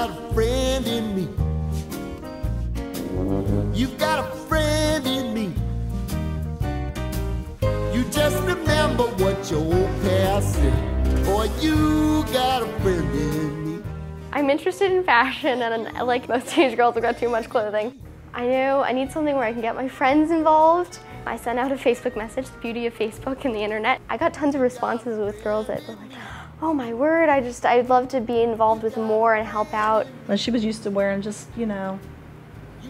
got a friend in me. You got a friend in me. You just remember what your old past said. Boy, you got a friend in me. I'm interested in fashion, and like most teenage girls, I've got too much clothing. I know I need something where I can get my friends involved. I sent out a Facebook message, the beauty of Facebook and the internet. I got tons of responses with girls that were like, oh my word, I'd love to be involved with more and help out. And she was used to wearing just, you know,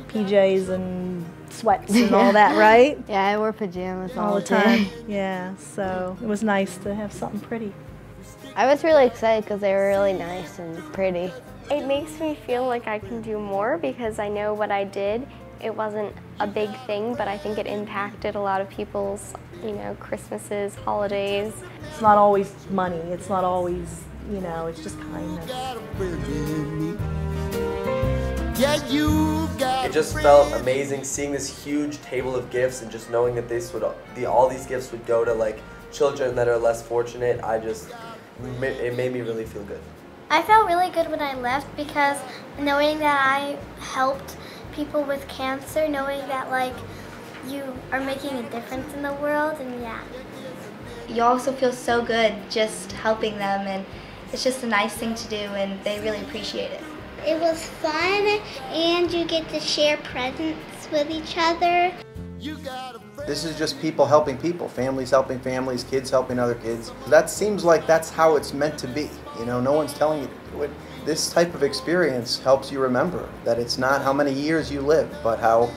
PJs and sweats and all that, right? Yeah, I wore pajamas All the time. Yeah, so it was nice to have something pretty. I was really excited because they were really nice and pretty. It makes me feel like I can do more because I know what I did. It wasn't a big thing, but I think it impacted a lot of people's, you know, Christmases, holidays. It's not always money. It's not always, you know, it's just kindness. It just felt amazing seeing this huge table of gifts and just knowing that all these gifts would go to like children that are less fortunate. It made me really feel good. I felt really good when I left because knowing that I helped people with cancer, knowing that like you are making a difference in the world, and yeah. You also feel so good just helping them, and it's just a nice thing to do, and they really appreciate it. It was fun, and you get to share presents with each other. This is just people helping people, families helping families, kids helping other kids. That seems like that's how it's meant to be. You know, no one's telling you to do it. This type of experience helps you remember that it's not how many years you live, but how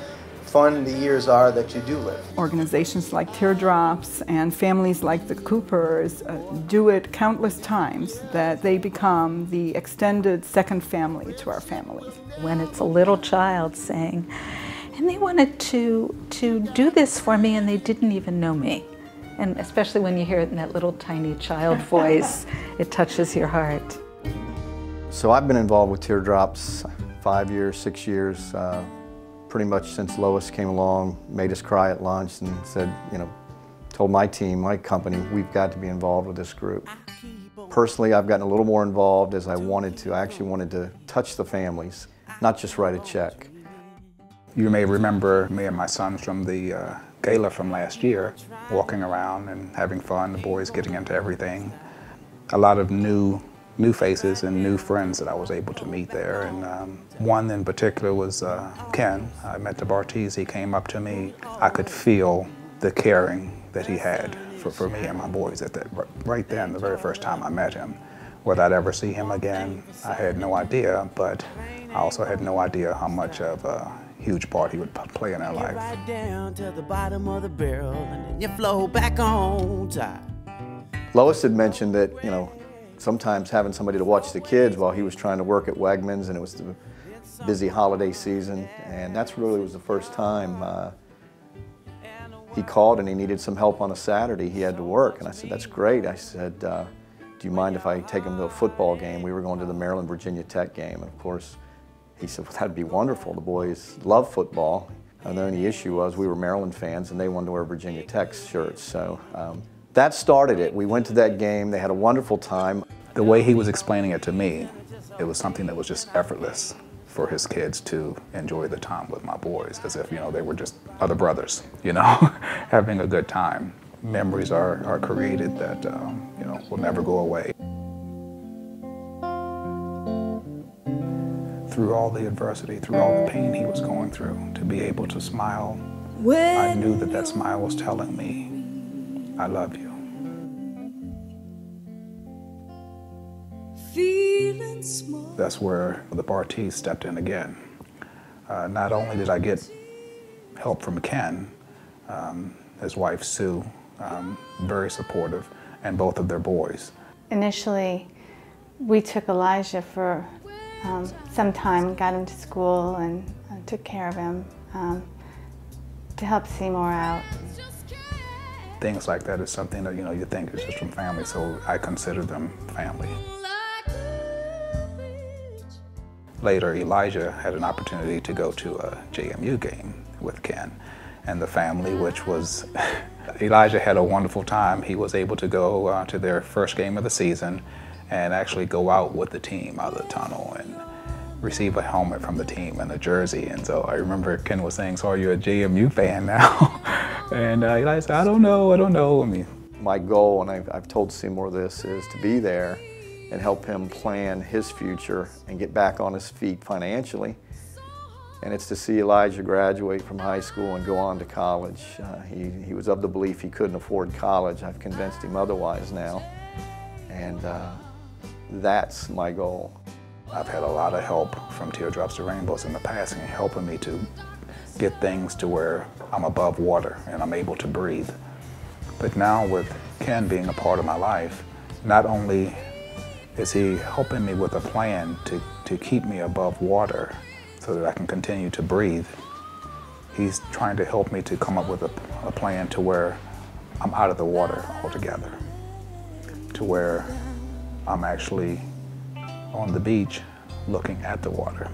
fun the years are that you do live. Organizations like Teardrops and families like the Coopers do it countless times, that they become the extended second family to our families. When it's a little child saying, and they wanted to do this for me and they didn't even know me. And especially when you hear it in that little tiny child voice, it touches your heart. So I've been involved with Teardrops 5 years, 6 years, pretty much since Lois came along, made us cry at lunch and said, you know, told my team, my company, we've got to be involved with this group. Personally, I've gotten a little more involved as I wanted to. I actually wanted to touch the families, not just write a check. You may remember me and my sons from the gala from last year, walking around and having fun, the boys getting into everything. A lot of new faces and new friends that I was able to meet there. And one in particular was Ken. I met the Bartees, he came up to me. I could feel the caring that he had for me and my boys at that, right then, the very first time I met him. Whether I'd ever see him again, I had no idea, but I also had no idea how much of a huge part he would play in our life. Right down to the bottom of the barrel and then you flow back on top. Lois had mentioned that, you know, sometimes having somebody to watch the kids while he was trying to work at Wegmans, and it was the busy holiday season, and that's really was the first time he called and he needed some help on a Saturday. He had to work, and I said, that's great. I said, do you mind if I take him to a football game? We were going to the Maryland-Virginia Tech game, and of course, he said, well, that'd be wonderful. The boys love football, and the only issue was we were Maryland fans, and they wanted to wear Virginia Tech shirts, so that started it. We went to that game. They had a wonderful time. The way he was explaining it to me, it was something that was just effortless for his kids to enjoy the time with my boys, as if, you know, they were just other brothers, you know, having a good time. Memories are created that, you know, will never go away. Through all the adversity, through all the pain he was going through, to be able to smile, I knew that that smile was telling me, I love you. That's where the Bartees stepped in again. Not only did I get help from Ken, his wife Sue, very supportive, and both of their boys. Initially, we took Elijah for some time, got him to school and took care of him to help Seymour out. Things like that is something that, you know, you think is just from family, so I consider them family. Later, Elijah had an opportunity to go to a JMU game with Ken and the family, which was, Elijah had a wonderful time. He was able to go to their first game of the season and actually go out with the team out of the tunnel and receive a helmet from the team and a jersey. And so I remember Ken was saying, so are you a JMU fan now? And Eli said, I don't know. I mean, my goal, and I've told Seymour this, is to be there and help him plan his future and get back on his feet financially. And it's to see Elijah graduate from high school and go on to college. He was of the belief he couldn't afford college. I've convinced him otherwise now. And that's my goal. I've had a lot of help from Teardrops to Rainbows in the past and helping me to get things to where I'm above water and I'm able to breathe. But now with Ken being a part of my life, not only is he helping me with a plan to keep me above water so that I can continue to breathe, he's trying to help me to come up with a plan to where I'm out of the water altogether, to where I'm actually on the beach looking at the water.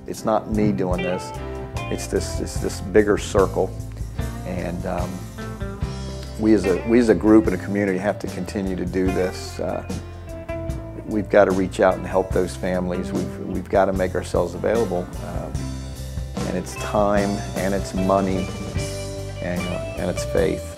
It's not me doing this, it's this bigger circle, and we as a group and a community have to continue to do this. We've got to reach out and help those families. We've got to make ourselves available, and it's time and it's money and it's faith.